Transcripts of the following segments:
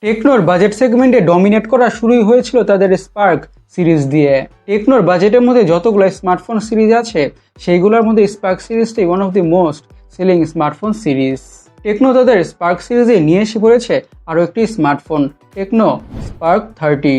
টেকনোর budget সেগমেন্টে dominate করা শুরুই হয়েছিল তাদের স্পার্ক সিরিজ দিয়ে। টেকনোর বাজেটের মধ্যে যতগুলো স্মার্টফোন সিরিজ আছে সেইগুলোর মধ্যে স্পার্ক সিরিজটাই one of the most selling smartphone series. Tecno তাদের স্পার্ক সিরিজে নিয়ে এসে পড়েছে আরও একটি স্মার্টফোন, টেকনো স্পার্ক 30।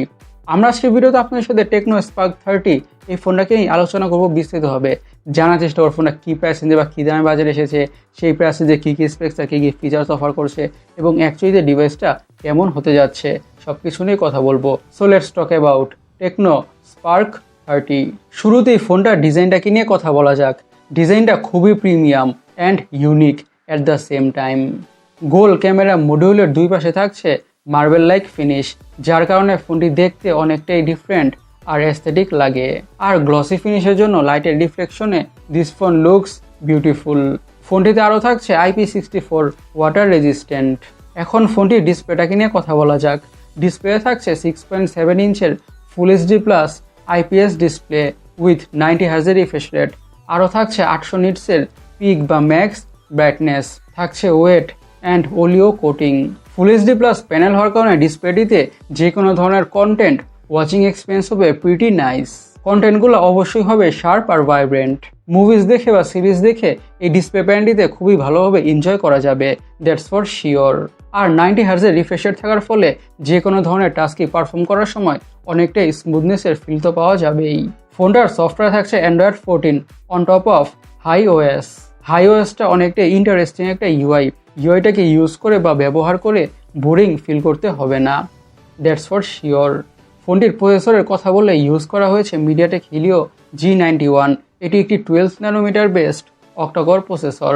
আমরা আজকের ভিডিওতে আপনাদের সাথে টেকনো স্পার্ক 30 এই ফোনটাকে নিয়ে আলোচনা করবো বিস্তৃতভাবে, জানার চেষ্টা করবো ফোনটা কী প্রাইস রেঞ্জে বা কী দামে বাজারে এসেছে, সেই প্রাইসে যে কী কী স্পেক্স কী কী ফিচার্স অফার করছে এবং অ্যাকচুয়ালি ডিভাইসটা কেমন হতে যাচ্ছে সব কিছু নিয়ে কথা বলবো। So let's talk about Tecno Spark 30। শুরুতেই ফোনটার ডিজাইনটাকে নিয়ে কথা বলা যাক। ডিজাইনটা খুবই premium and unique at the same time. Goal camera মডিউলের দুই পাশে থাকছে মার্বেল লাইক ফিনিশ, যার কারণে ফোনটি দেখতে অনেকটাই ডিফারেন্ট আর অ্যাস্থেটিক লাগে। আর গ্লসি ফিনিশের জন্য লাইটের রিফ্লেকশনে দিস ফোন লুকস বিউটিফুল। ফোনটিতে আরও থাকছে IP64 ওয়াটার রেজিস্ট্যান্ট। এখন ফোনটির ডিসপ্লেটাকে নিয়ে কথা বলা যাক। ডিসপ্লে থাকছে 6.7 ইঞ্চের full HD plus IPS display with 90 হার্জের রিফ্রেশ রেট। আরও থাকছে 800 নিটসের পিক বা ম্যাক্স ব্রাইটনেস, থাকছে wet and oleo coating. Full HD plus panel হওয়ার কারণে ডিসপ্লেটিতে যে কোনো ধরনের কন্টেন্ট ওয়াচিং এক্সপিরিয়েন্স হবে প্রিটি নাইস। কন্টেন্টগুলো অবশ্যই হবে শার্প আর ভাইব্রেন্ট। মুভিজ দেখে বা সিরিজ দেখে এই ডিসপ্লে প্যানেলটিতে খুবই ভালোভাবে এনজয় করা যাবে, দ্যাটস ফর শিওর। আর 90 হার্জের রিফ্রেশ রেট থাকার ফলে যে কোনো ধরনের টাস্কই পারফর্ম করার সময় অনেকটাই স্মুথনেসের ফিল তো পাওয়া যাবেই। ফোনটার সফটওয়্যার থাকছে অ্যান্ড্রয়েড 14 অন টপ অফ হাইওএস। হাইওএসটা অনেকটাই ইন্টারেস্টিং একটা ইউআইটাকে ইউজ করে বা ব্যবহার করে বোরিং ফিল করতে হবে না, দ্যাটস ফর শিওর। ফোনটির প্রসেসরের কথা বললে ইউজ করা হয়েছে মিডিয়াটেক হিলিও G91। এটি একটি 12 ন্যানোমিটার বেসড অক্টাকোর প্রসেসর।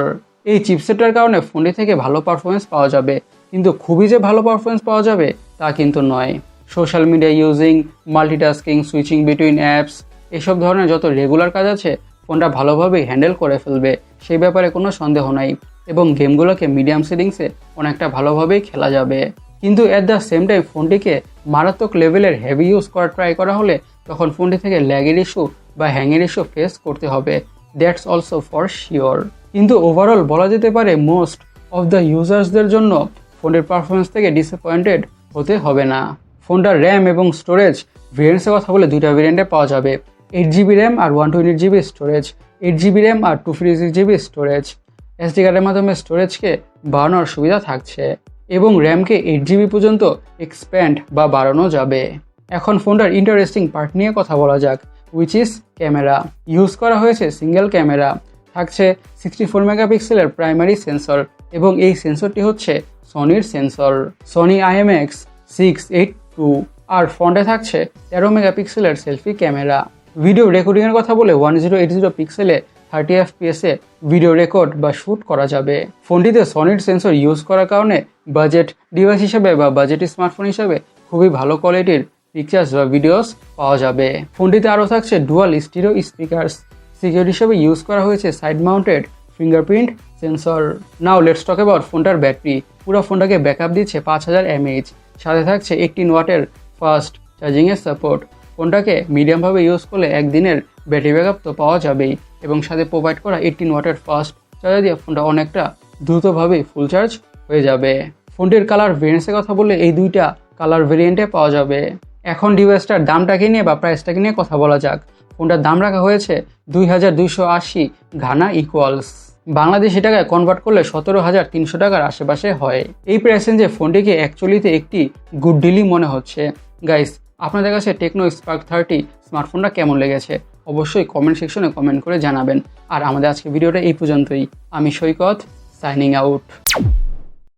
এই চিপসেটটার কারণে ফোনটি থেকে ভালো পারফরমেন্স পাওয়া যাবে, কিন্তু খুবই যে ভালো পারফরমেন্স পাওয়া যাবে তা কিন্তু নয়। Social media using, multitasking, switching between apps, এসব ধরনের যত রেগুলার কাজ আছে ফোনটা ভালোভাবেই হ্যান্ডেল করে ফেলবে, সেই ব্যাপারে কোনো সন্দেহ নাই। এবং গেমগুলোকে মিডিয়াম সেটিংসে অনেকটা ভালোভাবেই খেলা যাবে। কিন্তু অ্যাট দ্য সেম টাইম ফোনটিকে মারাত্মক লেভেলের হেভি ইউজ করা ট্রাই করা হলে তখন ফোনটি থেকে ল্যাগের ইস্যু বা হ্যাংয়ের ইস্যু ফেস করতে হবে, দ্যাটস অলসো ফর শিওর। কিন্তু ওভারঅল বলা যেতে পারে মোস্ট অফ দ্য ইউজার্সদের জন্য ফোনের পারফরমেন্স থেকে ডিসঅ্যাপয়েন্টেড হতে হবে না। ফোনটার র্যাম এবং স্টোরেজ ভেরিয়েন্টসের কথা বলে দুইটা ভেরিয়েন্টে পাওয়া যাবে, 8GB র্যাম আর 128GB স্টোরেজ। 8GB র্যাম আর 256GB স্টোরেজ। SD কার্ডের মাধ্যমে স্টোরেজকে বাড়ানোর সুবিধা থাকছে এবং র্যামকে 8GB পর্যন্ত এক্সপ্যান্ড বা বাড়ানো যাবে। এখন ফোনটার ইন্টারেস্টিং পার্ট নিয়ে কথা বলা যাক, উইচ ইজ ক্যামেরা। ইউজ করা হয়েছে সিঙ্গেল ক্যামেরা, থাকছে 64 মেগাপিক্সেলের প্রাইমারি সেন্সর এবং এই সেন্সরটি হচ্ছে সনির সেন্সর, সনি IMX682। আর ফ্রন্টে থাকছে 13 মেগাপিক্সেলের সেলফি ক্যামেরা। ভিডিও রেকর্ডিংয়ের কথা বলে 1080 পিক্সেলে 30 FPS ভিডিও রেকর্ড বা শ্যুট করা যাবে। ফোনটিতে সনির সেন্সর ইউজ করার কারণে বাজেট ডিভাইস হিসেবে বা বাজেট স্মার্টফোন হিসেবে খুবই ভালো কোয়ালিটির পিকচার্স বা ভিডিওস পাওয়া যাবে। ফোনটিতে আরও থাকছে ডুয়াল স্টিরিও স্পিকার্স। সিকিউরিটি হিসেবে ইউজ করা হয়েছে side mounted fingerprint sensor. Now let's talk about ফোনটার ব্যাটারি। পুরো ফোনটাকে ব্যাকআপ দিচ্ছে 5000 mAh, সাথে থাকছে 18 ওয়াটের ফাস্ট চার্জিংয়ের সাপোর্ট। ফোনটাকে মিডিয়ামভাবে ইউজ করলে একদিনের ব্যাটারি ব্যাকআপ তো পাওয়া যাবেই এবং সাথে প্রোভাইড করা 18 ওয়াটের ফাস্ট চার্জার দিয়ে ফোনটা অনেকটা দ্রুতভাবেই ফুল চার্জ হয়ে যাবে। ফোনটির কালার ভেরিয়েন্টসের কথা বললে এই দুইটা কালার ভেরিয়েন্টে পাওয়া যাবে। এখন ডিভাইসটার দামটাকে নিয়ে বা প্রাইসটাকে নিয়ে কথা বলা যাক। ফোনটার দাম রাখা হয়েছে 2280 ঘানা ইকুয়ালস, বাংলাদেশি টাকায় কনভার্ট করলে 17,300 টাকার আশেপাশে হয়। এই প্রাইস রেঞ্জে ফোনটিকে অ্যাকচুয়ালিতে একটি গুড ডিলই মনে হচ্ছে। গাইস, আপনাদের কাছে টেকনো স্পার্ক 30 স্মার্টফোনটা কেমন লেগেছে অবশ্যই কমেন্ট সেকশনে কমেন্ট করে জানাবেন। আর আমাদের আজকে ভিডিওটা এই পর্যন্তই। আমি সৈকত, সাইনিং আউট।